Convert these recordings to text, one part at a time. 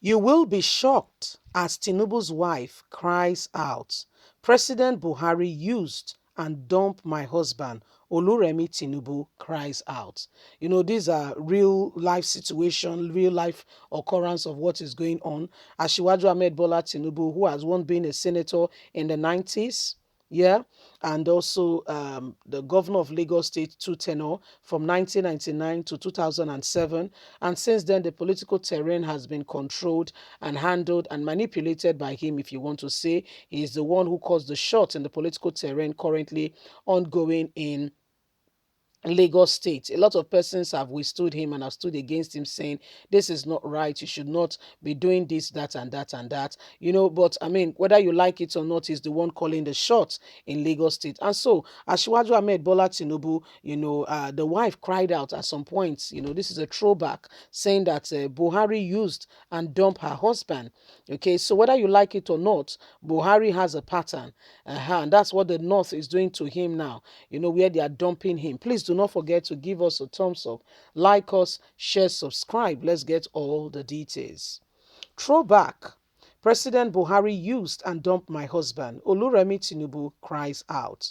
You will be shocked as Tinubu's wife cries out. President Buhari used and dumped my husband. Oluremi Tinubu cries out. You know, these are real life situation, real life occurrence of what is going on. Asiwaju Ahmed Bola Tinubu, who has once been a senator in the 90s, yeah, and also the governor of Lagos State, two tenure from 1999 to 2007. And since then, the political terrain has been controlled and handled and manipulated by him, if you want to say. He is the one who calls the shots in the political terrain currently ongoing in Lagos State. A lot of persons have withstood him and have stood against him, saying, this is not right. You should not be doing this, that, and that, and that. You know, but I mean, whether you like it or not, he's the one calling the shots in Lagos State. And so, Asiwaju Ahmed Bola Tinubu, the wife cried out at some point, this is a throwback, saying that Buhari used and dumped her husband. Okay, so whether you like it or not, Buhari has a pattern. And that's what the North is doing to him now, where they are dumping him. Please do not forget to give us a thumbs up, like us, share, subscribe. Let's get all the details. Throwback. President Buhari used and dumped my husband. Oluremi Tinubu cries out.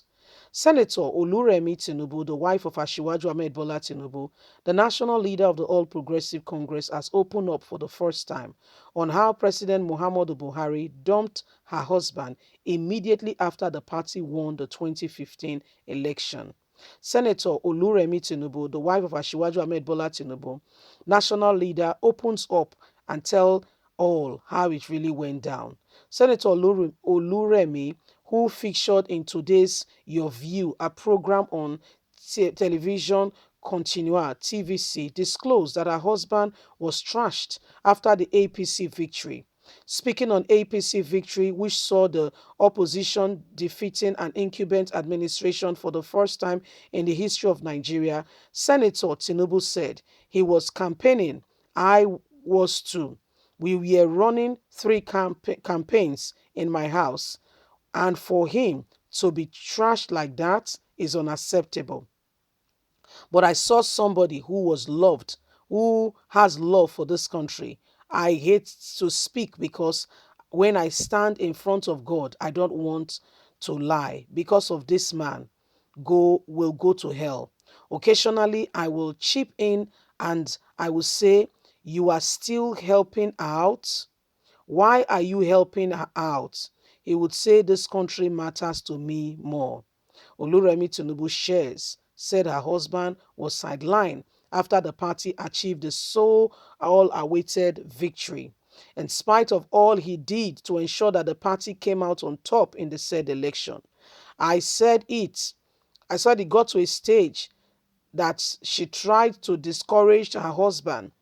Senator Oluremi Tinubu, the wife of Asiwaju Ahmed Bola Tinubu, the national leader of the All Progressive Congress, has opened up for the first time on how President Muhammadu Buhari dumped her husband immediately after the party won the 2015 election. Senator Oluremi Tinubu, the wife of Asiwaju Ahmed Bola Tinubu, national leader, opens up and tell all how it really went down. Senator Oluremi, who featured in today's Your View, a program on television Continua TVC, disclosed that her husband was trashed after the APC victory. Speaking on APC victory, which saw the opposition defeating an incumbent administration for the first time in the history of Nigeria, Senator Tinubu said he was campaigning. I was too. We were running three campaigns in my house, and for him to be trashed like that is unacceptable. But I saw somebody who was loved, who has love for this country. I hate to speak because when I stand in front of God, I don't want to lie. Because of this man, will go to hell. Occasionally, I will chip in and I will say, you are still helping out. Why are you helping her out? He would say, this country matters to me more. Oluremi Tinubu shares said her husband was sidelined after the party achieved the so all-awaited victory. In spite of all he did to ensure that the party came out on top in the said election. I said it got to a stage that she tried to discourage her husband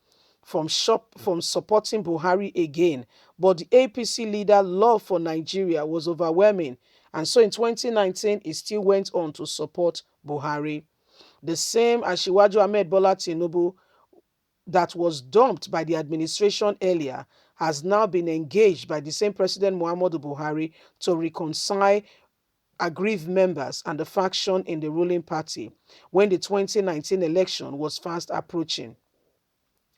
from supporting Buhari again. But the APC leader love for Nigeria was overwhelming. And so in 2019, he still went on to support Buhari. The same Asiwaju Ahmed Bola Tinubu that was dumped by the administration earlier has now been engaged by the same President Muhammadu Buhari to reconcile aggrieved members and the faction in the ruling party when the 2019 election was fast approaching.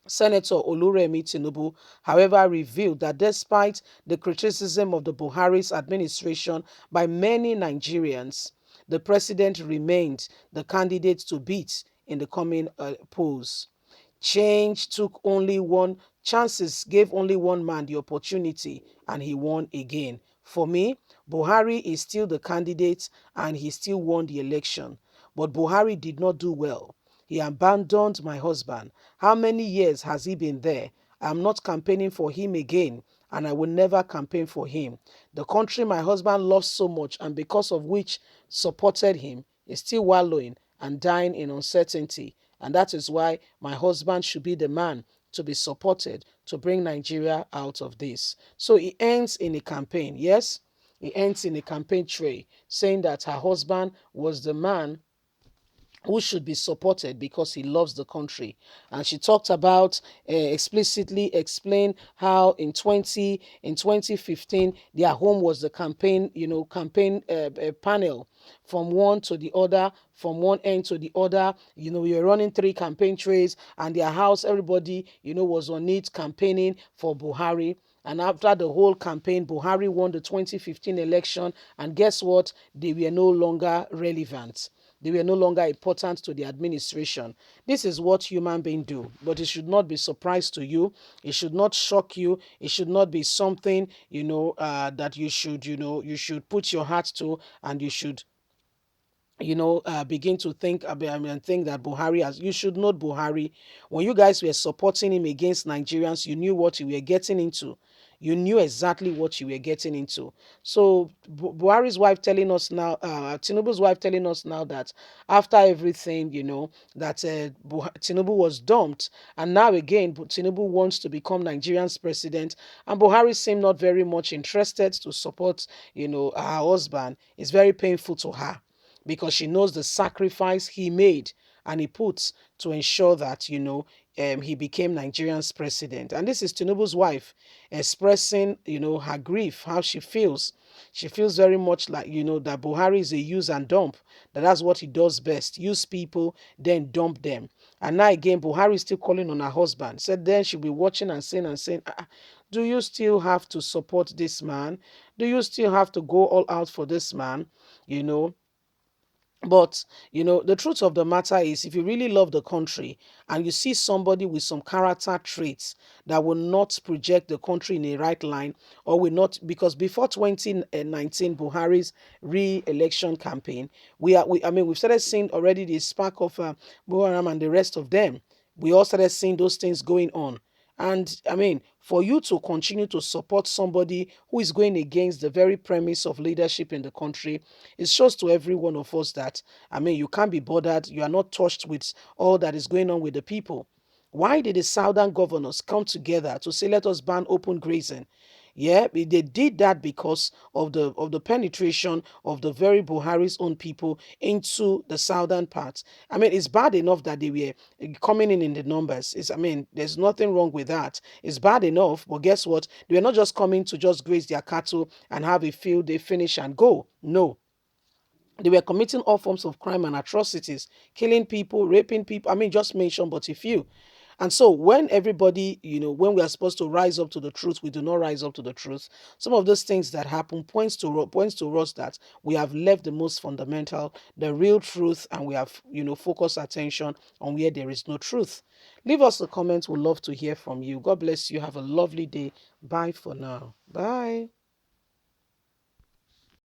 Senator Oluremi Tinubu, however, revealed that despite the criticism of the Buhari's administration by many Nigerians, the president remained the candidate to beat in the coming polls. Change took only one chances, gave only one man the opportunity, and he won again. For me, Buhari is still the candidate and he still won the election. But Buhari did not do well. He abandoned my husband. How many years has he been there? I'm not campaigning for him again, and I will never campaign for him. The country my husband loves so much and because of which supported him is still wallowing and dying in uncertainty. And that is why my husband should be the man to be supported to bring Nigeria out of this. So he ends in a campaign, yes? He ends in a campaign tray saying that her husband was the man who should be supported because he loves the country. And she talked about, explicitly explain how in 2015 their home was the campaign, campaign panel, from one to the other, from one end to the other. We were running three campaign trails, and their house, everybody, was on it campaigning for Buhari. And after the whole campaign, Buhari won the 2015 election. And guess what? They were no longer relevant. They were no longer important to the administration. This is what human beings do, but it should not be surprise to you. It should not shock you. It should not be something, that you should put your heart to, and you should begin to think about, and think that Buhari has. You should know Buhari. When you guys were supporting him against Nigerians, you knew what you were getting into. You knew exactly what you were getting into. So Buhari's wife telling us now, Tinubu's wife telling us now that after everything, that Tinubu was dumped, and now again Tinubu wants to become Nigerian's president, and Buhari seemed not very much interested to support, her husband. It's very painful to her, because she knows the sacrifice he made and he puts to ensure that, he became Nigerian's president. And this is Tinubu's wife expressing, her grief, how she feels. She feels very much like, that Buhari is a use and dump, that's what he does best: use people, then dump them. And now again, Buhari is still calling on her husband. Said then she'll be watching and saying, do you still have to support this man? Do you still have to go all out for this man? You know, but, the truth of the matter is, if you really love the country and you see somebody with some character traits that will not project the country in a right line, or will not, because before 2019, Buhari's re-election campaign, we've started seeing already the spark of Buhari and the rest of them. We all started seeing those things going on. And for you to continue to support somebody who is going against the very premise of leadership in the country, it shows to every one of us that, you can't be bothered. You are not touched with all that is going on with the people. Why did the southern governors come together to say, let us ban open grazing? Yeah, they did that because of the penetration of the very Buhari's own people into the southern parts. It's bad enough that they were coming in the numbers. There's nothing wrong with that. It's bad enough, but guess what? They were not just coming to just graze their cattle and have a field day, finish and go. No, they were committing all forms of crime and atrocities, killing people, raping people. Just mention but a few. And so when everybody, when we are supposed to rise up to the truth, we do not rise up to the truth. Some of those things that happen points to us that we have left the most fundamental, the real truth, and we have, focused attention on where there is no truth. Leave us a comment. We'd love to hear from you. God bless you. Have a lovely day. Bye for now. Bye.